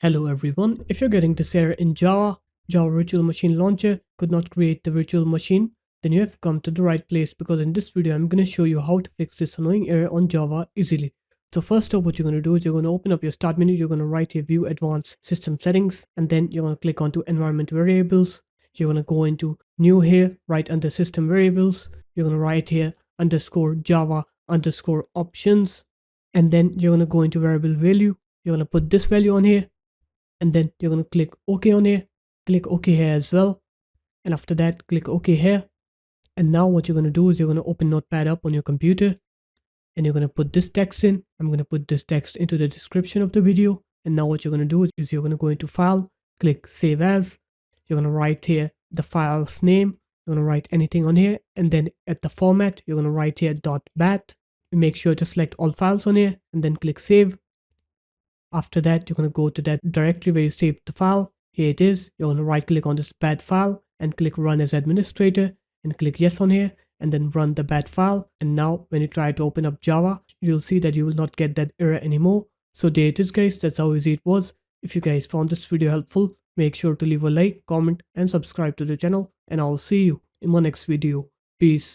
Hello everyone, if you're getting this error in Java Virtual Machine Launcher could not create the virtual machine, then you have come to the right place, because in this video I'm going to show you how to fix this annoying error on Java easily. So first up, what you're going to do is you're going to open up your start menu, you're going to write here view advanced system settings, and then you're going to click onto environment variables. You're going to go into new here, right under system variables, you're going to write here _Java _options, and then you're going to go into variable value. You're going to put this value on here, and then you're going to click OK on here, click OK here as well, and after that click OK here. And now what you're going to do is you're going to open Notepad up on your computer, and you're going to put this text in. I'm going to put this text into the description of the video. And now what you're going to do is you're going to go into file, click save as. You're going to write here the file's name, you're going to write anything on here, and then at the format you're going to write here .bat. Make sure to select all files on here and then click save. After that, you're going to go to that directory where you saved the file. Here it is. You're going to right click on this bad file and click run as administrator and click yes on here, and then run the bad file. And now when you try to open up Java, you'll see that you will not get that error anymore. So there it is guys, that's how easy it was. If you guys found this video helpful, make sure to leave a like, comment and subscribe to the channel, and I'll see you in my next video. Peace.